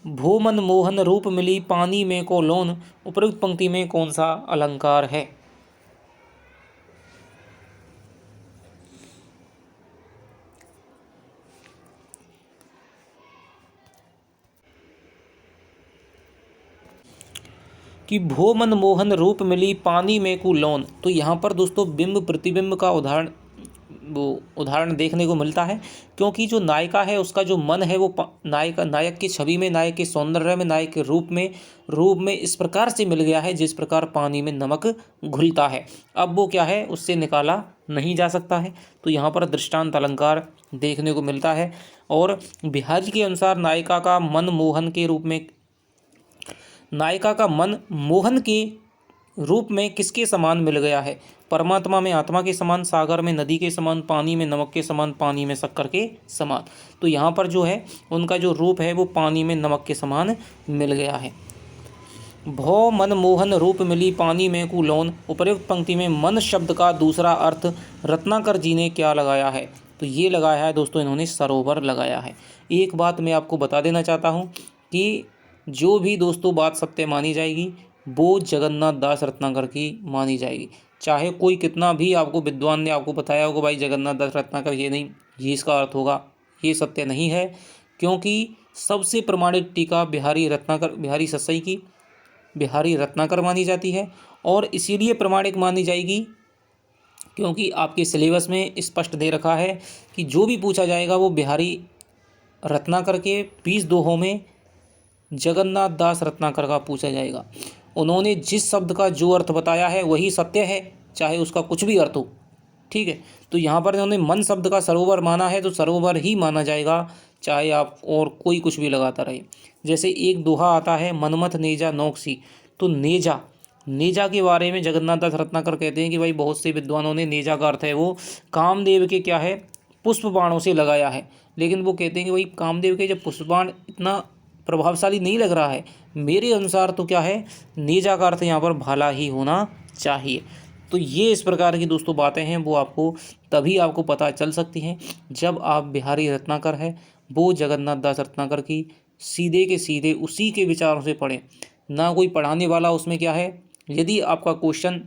भो मन मोहन रूप मिली पानी में को लोन, उपर्युक्त पंक्ति में कौन सा अलंकार है? कि भो मन मोहन रूप मिली पानी में को लोन। तो यहाँ पर दोस्तों बिंब प्रतिबिंब का उदाहरण देखने को मिलता है, क्योंकि जो नायिका है उसका जो मन है वो नायक की छवि में, नायक के सौंदर्य में, नायक के रूप में इस प्रकार से मिल गया है जिस प्रकार पानी में नमक घुलता है। अब वो क्या है उससे निकाला नहीं जा सकता है। तो यहाँ पर दृष्टांत अलंकार देखने को मिलता है। और बिहारी के अनुसार नायिका का मन मोहन के रूप में किसके समान मिल गया है? परमात्मा में आत्मा के समान, सागर में नदी के समान, पानी में नमक के समान, पानी में शक्कर के समान। तो यहाँ पर जो है उनका जो रूप है वो पानी में नमक के समान मिल गया है। भो मन मोहन रूप मिली पानी में कु लोन, उपर्युक्त पंक्ति में मन शब्द का दूसरा अर्थ रत्नाकर जी ने क्या लगाया है? तो ये लगाया है दोस्तों इन्होंने सरोवर लगाया है। एक बात मैं आपको बता देना चाहता हूँ कि जो भी दोस्तों बात सत्य मानी जाएगी वो जगन्नाथ दास रत्नाकर की मानी जाएगी। चाहे कोई कितना भी आपको विद्वान ने आपको बताया होगा भाई जगन्नाथ दास रत्नाकर ये नहीं, ये इसका अर्थ होगा, ये सत्य नहीं है। क्योंकि सबसे प्रमाणित टीका बिहारी सस्सई की बिहारी रत्नाकर मानी जाती है। और इसीलिए प्रमाणिक मानी जाएगी क्योंकि आपके सिलेबस में स्पष्ट दे रखा है कि जो भी पूछा जाएगा वो बिहारी रत्नाकर के 20 दोहों में जगन्नाथ दास रत्नाकर का पूछा जाएगा। उन्होंने जिस शब्द का जो अर्थ बताया है वही सत्य है, चाहे उसका कुछ भी अर्थ हो। ठीक है, तो यहाँ पर इन्होंने मन शब्द का सरोवर माना है तो सरोवर ही माना जाएगा, चाहे आप और कोई कुछ भी लगाता रहे। जैसे एक दोहा आता है, मनमथ नेजा नौकसी, तो नेजा, नेजा के बारे में जगन्नाथ दास रत्नाकर कहते हैं कि भाई बहुत से विद्वानों ने नेजा का अर्थ है वो कामदेव के क्या है पुष्प बाणों से लगाया है, लेकिन वो कहते हैं कि भाई कामदेव के जब पुष्प बाण इतना प्रभावशाली नहीं लग रहा है, मेरे अनुसार तो क्या है नेजा का अर्थ यहाँ पर भाला ही होना चाहिए। तो ये इस प्रकार की दोस्तों बातें हैं, वो आपको तभी आपको पता चल सकती हैं जब आप बिहारी रत्नाकर है वो जगन्नाथ दास रत्नाकर की सीधे के सीधे उसी के विचारों से पढ़ें, ना कोई पढ़ाने वाला उसमें क्या है। यदि आपका क्वेश्चन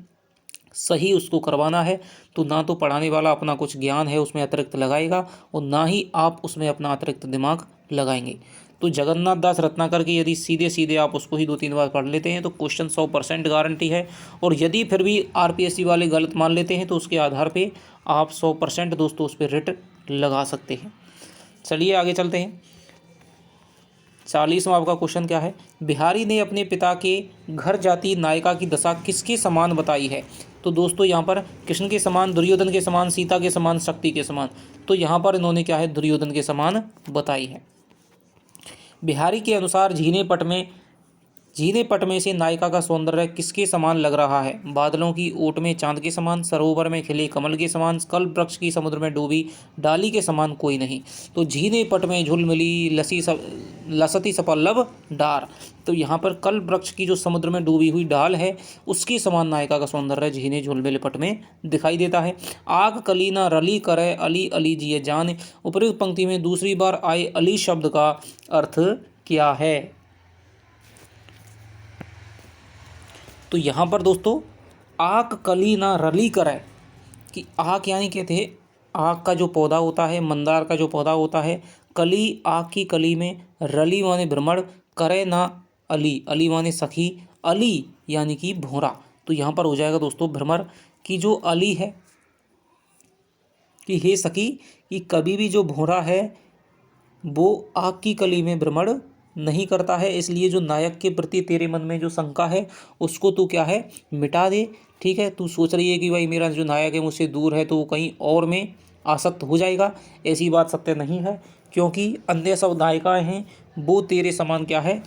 सही उसको करवाना है तो ना तो पढ़ाने वाला अपना कुछ ज्ञान है उसमें अतिरिक्त लगाएगा और ना ही आप उसमें अपना अतिरिक्त दिमाग लगाएंगे। तो जगन्नाथ दास रत्नाकर की यदि सीधे सीधे आप उसको ही 2-3 बार पढ़ लेते हैं तो क्वेश्चन 100% गारंटी है। और यदि फिर भी आरपीएससी वाले गलत मान लेते हैं तो उसके आधार पे आप 100% दोस्तों उस पर रिट लगा सकते हैं। चलिए आगे चलते हैं। 40वां आपका क्वेश्चन क्या है, बिहारी ने अपने पिता के घर जाती नायिका की दशा किसके समान बताई है। तो दोस्तों यहाँ पर कृष्ण के समान, दुर्योधन के समान, सीता के समान, शक्ति के समान, तो यहाँ पर इन्होंने क्या है दुर्योधन के समान बताई है। बिहारी के अनुसार झीने पट में से नायिका का सौंदर्य किसके समान लग रहा है। बादलों की ओट में चांद के समान, सरोवर में खिले कमल के समान, कल्प वृक्ष की समुद्र में डूबी डाली के समान कोई नहीं। तो झीने पट में झुल मिली लसती सपल्लव डार, तो यहाँ पर कल्प वृक्ष की जो समुद्र में डूबी हुई डाल है उसके समान नायिका का सौंदर्य झीने झुल मिले पट में दिखाई देता है। आग कली ना रली करे अली अली जिये जान, उपयुक्त पंक्ति में दूसरी बार आए अली शब्द का अर्थ क्या है। तो यहाँ पर दोस्तों आक कली ना रली करे, कि आक यानी कहते हैं आक का जो पौधा होता है, मंदार का जो पौधा होता है, कली आक की कली में, रली माने भ्रमण, करे ना अली, अली माने सखी, अली यानी कि भौरा, तो यहाँ पर हो जाएगा दोस्तों भ्रमर की जो अली है कि हे सखी, कि कभी भी जो भौरा है वो आग की कली में भ्रमण नहीं करता है, इसलिए जो नायक के प्रति तेरे मन में जो शंका है उसको तू क्या है मिटा दे। ठीक है, तू सोच रही है कि भाई मेरा जो नायक है मुझसे दूर है तो वो कहीं और में आसक्त हो जाएगा, ऐसी बात सत्य नहीं है, क्योंकि अन्य सब नायिकाएँ हैं वो तेरे समान क्या है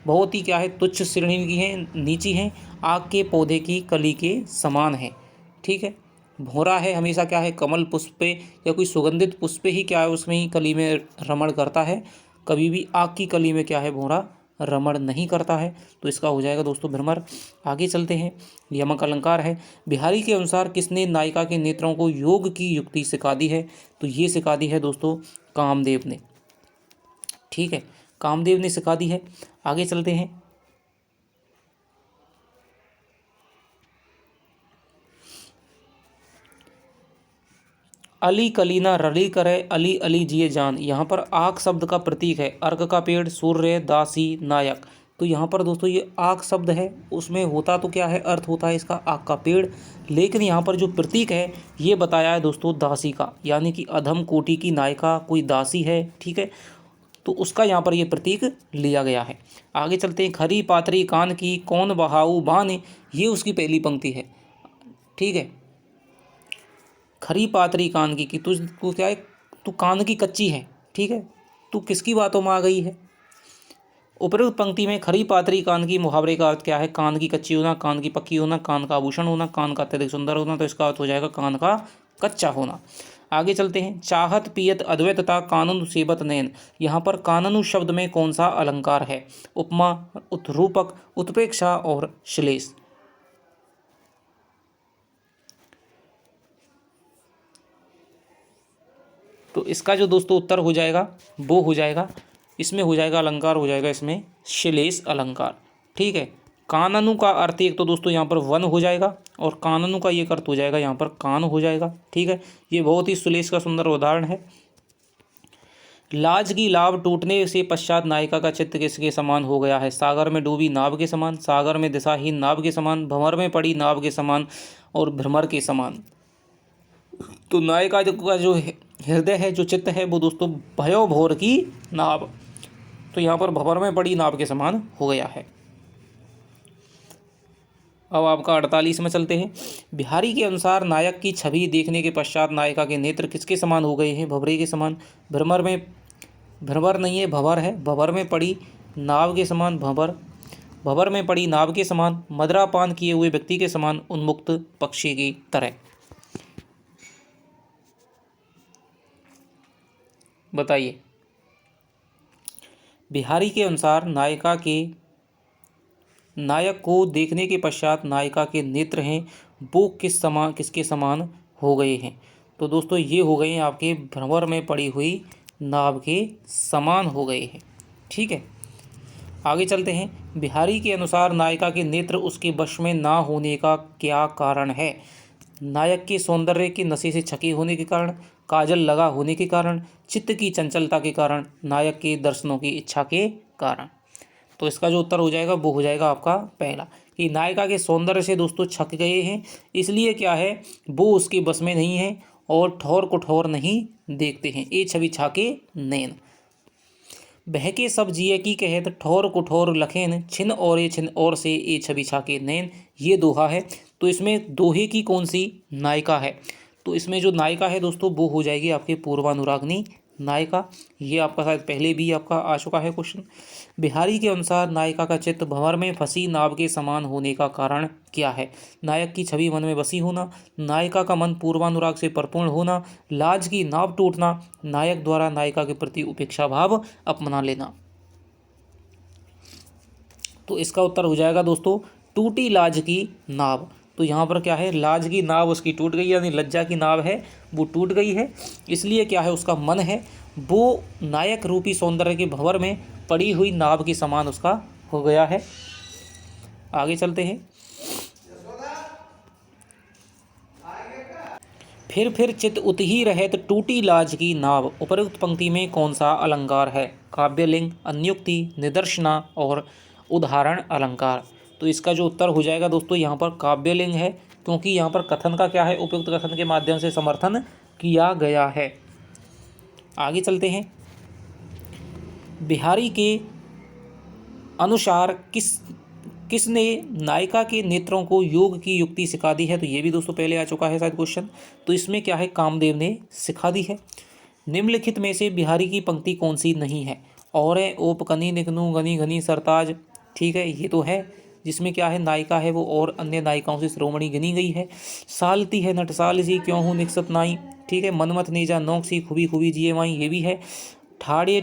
बहुत ही क्या है तुच्छ श्रेणी की हैं, नीची हैं, आग के पौधे की कली के समान है। ठीक है, भौरा है हमेशा क्या है कमल पुष्प पे या कोई सुगंधित पुष्प पे ही क्या है उसमें ही कली में रमण करता है, कभी भी आग की कली में क्या है भौरा रमण नहीं करता है, तो इसका हो जाएगा दोस्तों भ्रमर। आगे चलते हैं, यमक अलंकार है। बिहारी के अनुसार किसने नायिका के नेत्रों को योग की युक्ति सिखा दी है। तो ये सिखा दी है दोस्तों कामदेव ने। ठीक है, कामदेव ने सिखा दी है। आगे चलते हैं, अली कलीना रली करे अली अली जिये जान, यहाँ पर आक शब्द का प्रतीक है, अर्क का पेड़, सूर्य, दासी, नायक। तो यहाँ पर दोस्तों ये आक शब्द है, उसमें होता तो क्या है अर्थ होता है इसका आक का पेड़, लेकिन यहाँ पर जो प्रतीक है ये बताया है दोस्तों दासी का, यानी कि अधम कोटि की नायिका कोई दासी है। ठीक है, तो उसका यहाँ पर ये प्रतीक लिया गया है। आगे चलते हैं, खरी पाथरी कान की कौन बहाऊ बान, ये उसकी पहली पंक्ति है। ठीक है, खरी पातरी कान की, कि तू क्या है तू कान की कच्ची है। ठीक है, तू किसकी बातों में आ गई है। उपरोक्त पंक्ति में खरी पातरी कान की मुहावरे का अर्थ क्या है, कान की कच्ची होना, कान की पक्की होना, कान का आभूषण होना, कान का अत्यधिक सुंदर होना, तो इसका अर्थ हो जाएगा कान का कच्चा होना। आगे चलते हैं, चाहत पियत अद्वैतता कानून सेबत नैन, यहाँ पर कानून शब्द में कौन सा अलंकार है, उपमा, उत्रूपक, उत्प्रेक्षा और श्लेष। तो इसका जो दोस्तों उत्तर हो जाएगा वो हो जाएगा, इसमें हो जाएगा अलंकार हो जाएगा इसमें श्लेष अलंकार। ठीक है, काननु का अर्थ एक तो दोस्तों यहाँ पर वन हो जाएगा और काननु का ये अर्थ हो जाएगा यहाँ पर कान हो जाएगा। ठीक है, ये बहुत ही श्लेष का सुंदर उदाहरण है। लाज की लाभ टूटने से पश्चात नायिका का चित्त किसके समान हो गया है, सागर में डूबी नाव के समान, सागर में दिशाहीन नाव के समान, भंवर में पड़ी नाव के समान और भ्रमर के समान। तो नायिका का जो हृदय है जो चित्त है वो दोस्तों भयो भोर की नाव, तो यहाँ पर भंवर में पड़ी नाव के समान हो गया है। अब आपका 48 में चलते हैं। बिहारी के अनुसार नायक की छवि देखने के पश्चात नायिका के नेत्र किसके समान हो गए हैं? भंवरे के समान। भ्रमर नहीं है, भंवर है। भंवर में पड़ी नाव के समान, भंवर में पड़ी नाव के समान, मदिरापान किए हुए व्यक्ति के समान, उन्मुक्त पक्षी की तरह। बताइए। बिहारी के अनुसार नायक को देखने के पश्चात नायिका के नेत्र हैं वो किसके समान हो गए हैं? तो दोस्तों ये हो गए हैं आपके भंवर में पड़ी हुई नाव के समान हो गए हैं। ठीक है, आगे चलते हैं। बिहारी के अनुसार नायिका के नेत्र उसके वश में ना होने का क्या कारण है? नायक के सौंदर्य के नशे से छके होने के कारण, काजल लगा होने के कारण, चित्त की चंचलता के कारण, नायक के दर्शनों की इच्छा के कारण। तो इसका जो उत्तर हो जाएगा वो हो जाएगा आपका पहला, कि नायिका के सौंदर्य से दोस्तों छक गए हैं, इसलिए क्या है वो उसके बस में नहीं है और ठौर को ठौर नहीं देखते हैं। ए छवि छाके नैन, बहके सब जिए की कहत, ठौर को ठौर लखेन, छिन और से ए छवि छाके नैन। ये दोहा है। तो इसमें दोहे की कौन सी नायिका है? तो इसमें जो नायिका है दोस्तों वो हो जाएगी आपकी पूर्वानुरागनी नायिका। ये आपका शायद पहले भी आपका आ चुका है क्वेश्चन। बिहारी के अनुसार नायिका का चित्त भंवर में फंसी नाव के समान होने का कारण क्या है? नायक की छवि मन में बसी होना, नायिका का मन पूर्वानुराग से परिपूर्ण होना, लाज की नाव टूटना, नायक द्वारा नायिका के प्रति उपेक्षा भाव अपना लेना। तो इसका उत्तर हो जाएगा दोस्तों टूटी लाज की नाव। तो यहाँ पर क्या है, लाज की नाव उसकी टूट गई, यानी लज्जा की नाव है वो टूट गई है, इसलिए क्या है उसका मन है वो नायक रूपी सौंदर्य के भंवर में पड़ी हुई नाव के समान उसका हो गया है। आगे चलते हैं। फिर चित उतही रहत टूटी लाज की नाव, उपरोक्त पंक्ति में कौन सा अलंकार है? काव्यलिंग, अन्युक्ति, निदर्शना और उदाहरण अलंकार। तो इसका जो उत्तर हो जाएगा दोस्तों यहाँ पर काव्यलिंग है, क्योंकि यहाँ पर कथन का क्या है, उपयुक्त कथन के माध्यम से समर्थन किया गया है। आगे चलते हैं। बिहारी के अनुसार किसने नायिका के नेत्रों को योग की युक्ति सिखा दी है? तो ये भी दोस्तों पहले आ चुका है शायद क्वेश्चन। तो इसमें क्या है, कामदेव ने सिखा दी है। निम्नलिखित में से बिहारी की पंक्ति कौन सी नहीं है? और ओप कनी निकनू गनी घनी सरताज। ठीक है, ये तो है जिसमें क्या है नायिका है वो और अन्य नायिकाओं से श्रोमणी गिनी गई है। सालती है नटसाल सी क्यों हूँ निकसत नाई। ठीक है, मनमत नेजा नौक सी खुबी खुबी जिए माई, ये भी है। ठाड़े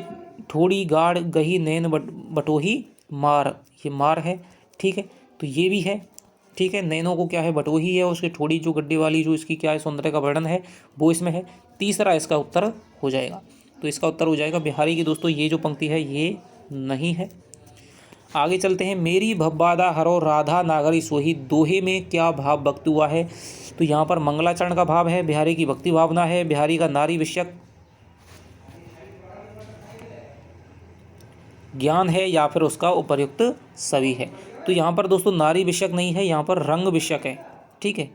थोड़ी गाढ़ गही नैन बटोही मार, ये मार है। ठीक है, तो ये भी है। ठीक है, नैनों को क्या है बटोही है, उसकी थोड़ी जो गड्ढे वाली जो इसकी क्या है सौंदर्य का वर्णन है वो इसमें है। तीसरा इसका उत्तर हो जाएगा। तो इसका उत्तर हो जाएगा बिहारी की दोस्तों ये जो पंक्ति है ये नहीं है। आगे चलते हैं। मेरी भब्बादा हरो राधा नागरी सोही, दोहे में क्या भाव व्यक्त हुआ है? तो यहाँ पर मंगलाचरण का भाव है, बिहारी की भक्ति भावना है, बिहारी का नारी विषयक ज्ञान है, या फिर उसका उपर्युक्त सभी है। तो यहाँ पर दोस्तों नारी विषयक नहीं है, यहाँ पर रंग विषयक है। ठीक है,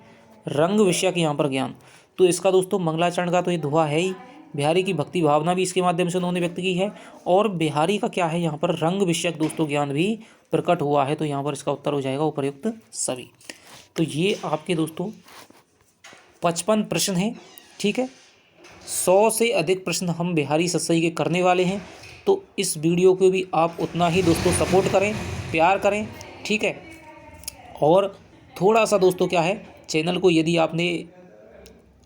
रंग विषयक यहाँ पर ज्ञान। तो इसका दोस्तों मंगलाचरण का तो ये दोहा है ही, बिहारी की भक्ति भावना भी इसके माध्यम से उन्होंने व्यक्त की है, और बिहारी का क्या है यहाँ पर रंग विषयक दोस्तों ज्ञान भी प्रकट हुआ है। तो यहाँ पर इसका उत्तर हो जाएगा उपर्युक्त सभी। तो ये आपके दोस्तों 55 प्रश्न हैं। ठीक है, 100 से अधिक प्रश्न हम बिहारी सतसई के करने वाले हैं। तो इस वीडियो को भी आप उतना ही दोस्तों सपोर्ट करें, प्यार करें। ठीक है, और थोड़ा सा दोस्तों क्या है चैनल को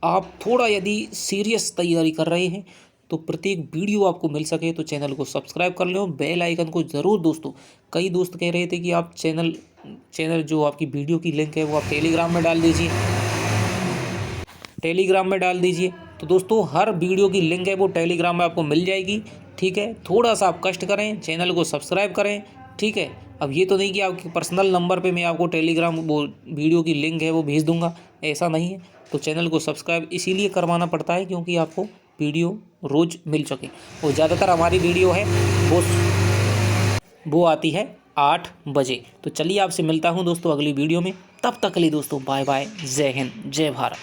आप थोड़ा यदि सीरियस तैयारी कर रहे हैं तो प्रत्येक वीडियो आपको मिल सके तो चैनल को सब्सक्राइब कर लो, बेल आइकन को ज़रूर दोस्तों। कई दोस्त कह रहे थे कि आप चैनल जो आपकी वीडियो की लिंक है वो आप टेलीग्राम में डाल दीजिए। तो दोस्तों हर वीडियो की लिंक है वो टेलीग्राम में आपको मिल जाएगी। ठीक है, थोड़ा सा आप कष्ट करें, चैनल को सब्सक्राइब करें। ठीक है, अब ये तो नहीं कि आपके पर्सनल नंबर पे मैं आपको टेलीग्राम वो वीडियो की लिंक है वो भेज दूंगा, ऐसा नहीं है। तो चैनल को सब्सक्राइब इसीलिए करवाना पड़ता है क्योंकि आपको वीडियो रोज़ मिल सके। और ज़्यादातर हमारी वीडियो है वो आती है 8 बजे। तो चलिए आपसे मिलता हूँ दोस्तों अगली वीडियो में, तब तक के लिए दोस्तों बाय बाय, जय हिंद, जय भारत।